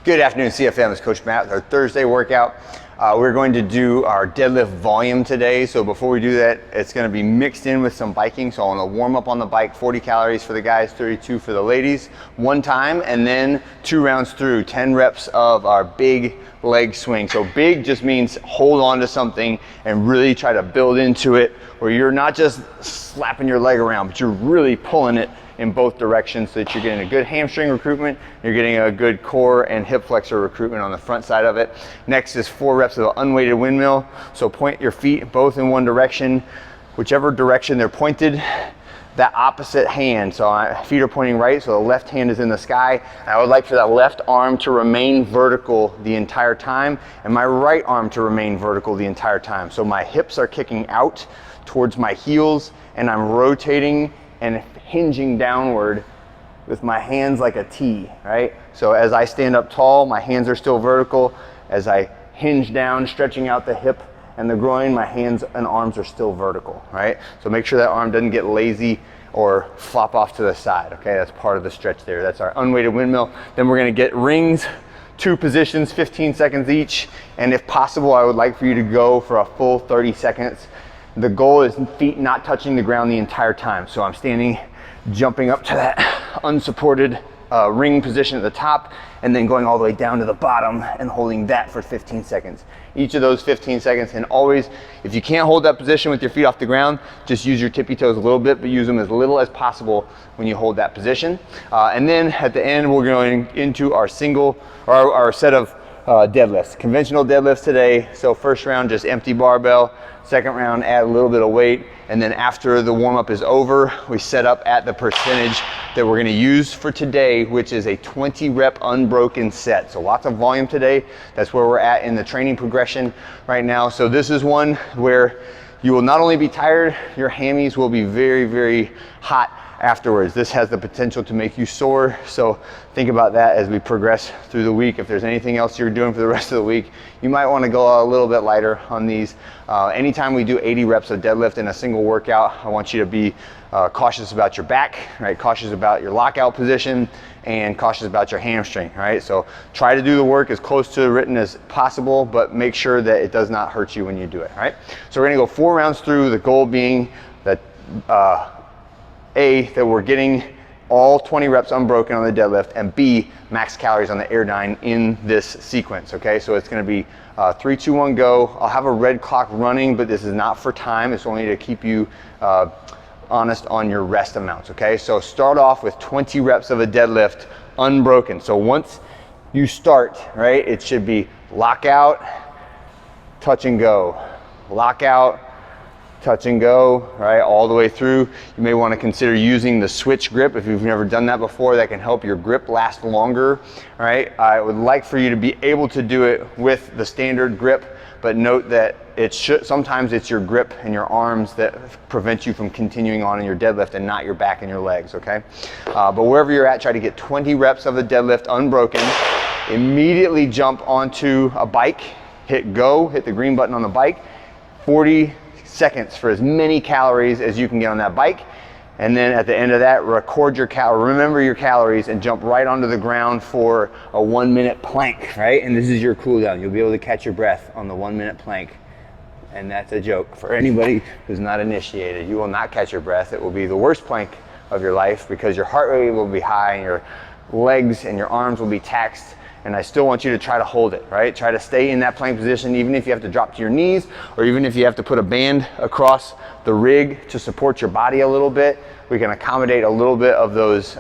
Good afternoon, CFM. It's Coach Matt with our Thursday workout. We're going to do our deadlift volume today. So before we do that, it's going to be mixed in with some biking. So I want to warm up on the bike, 40 calories for the guys, 32 for the ladies, one time, and then 2 rounds through, 10 reps of our big leg swing. So big just means hold on to something and really try to build into it, where you're not just slapping your leg around, but you're really pulling it in both directions so that you're getting a good hamstring recruitment, you're getting a good core and hip flexor recruitment on the front side of it. Next is 4 reps of an unweighted windmill. So point your feet both in one direction, whichever direction they're pointed, that opposite hand. So my feet are pointing right, so the left hand is in the sky. And I would like for that left arm to remain vertical the entire time and my right arm to remain vertical the entire time. So my hips are kicking out towards my heels and I'm rotating and hinging downward with my hands like a T, right? So as I stand up tall, my hands are still vertical. As I hinge down, stretching out the hip and the groin, my hands and arms are still vertical, right? So make sure that arm doesn't get lazy or flop off to the side, okay? That's part of the stretch there. That's our unweighted windmill. Then we're gonna get rings, 2 positions, 15 seconds each. And if possible, I would like for you to go for a full 30 seconds. The goal is feet not touching the ground the entire time. So I'm standing, jumping up to that unsupported ring position at the top and then going all the way down to the bottom and holding that for 15 seconds. Each of those 15 seconds, and always, if you can't hold that position with your feet off the ground, just use your tippy toes a little bit, but use them as little as possible when you hold that position. And then at the end, we're going into our our set of deadlifts, conventional deadlifts today. So first round, just empty barbell. Second round, add a little bit of weight. And then after the warm up is over, we set up at the percentage that we're gonna use for today, which is a 20 rep unbroken set. So lots of volume today. That's where we're at in the training progression right now. So this is one where you will not only be tired, your hammies will be very, very hot afterwards. This has the potential to make you sore, so think about that as we progress through the week. If there's anything else you're doing for the rest of the week, you might want to go a little bit lighter on these. Anytime we do 80 reps of deadlift in a single workout, I want you to be cautious about your back, right? Cautious about your lockout position and cautious about your hamstring, right? So try to do the work as close to written as possible, but make sure that it does not hurt you when you do it, right? So we're gonna go 4 rounds through, the goal being that that we're getting all 20 reps unbroken on the deadlift, and B, max calories on the Airdyne in this sequence, okay? So it's gonna be 3, 2, 1, go. I'll have a red clock running, but this is not for time. It's only to keep you honest on your rest amounts, okay? So start off with 20 reps of a deadlift unbroken. So once you start, right, it should be lockout, touch and go, lockout, touch and go, right, all the way through. You may want to consider using the switch grip if you've never done that before. That can help your grip last longer, right? I would like for you to be able to do it with the standard grip, but note that sometimes it's your grip and your arms that prevent you from continuing on in your deadlift and not your back and your legs, okay? But wherever you're at, try to get 20 reps of the deadlift unbroken. Immediately jump onto a bike, hit go, hit the green button on the bike, 40 seconds for as many calories as you can get on that bike. And then at the end of that, remember your calories and jump right onto the ground for a 1-minute plank, right? And this is your cool down. You'll be able to catch your breath on the 1-minute plank. And that's a joke for anybody who's not initiated. You will not catch your breath. It will be the worst plank of your life because your heart rate will be high and your legs and your arms will be taxed. And I still want you to try to hold it, right? Try to stay in that plank position, even if you have to drop to your knees, or even if you have to put a band across the rig to support your body a little bit. We can accommodate a little bit of those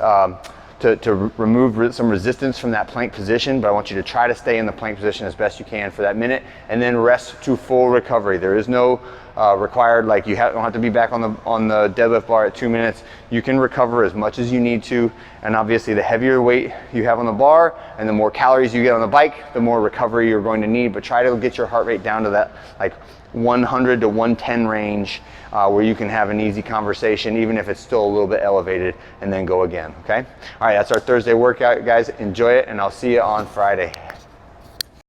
to remove some resistance from that plank position, but I want you to try to stay in the plank position as best you can for that minute, and then rest to full recovery. There is no required, like you don't have to be back on the deadlift bar at 2 minutes. You can recover as much as you need to, and obviously the heavier weight you have on the bar and the more calories you get on the bike, the more recovery you're going to need. But try to get your heart rate down to that like 100 to 110 range, where you can have an easy conversation, even if it's still a little bit elevated, and then go again, okay? All right, that's our Thursday workout, guys. Enjoy it, and I'll see you on Friday.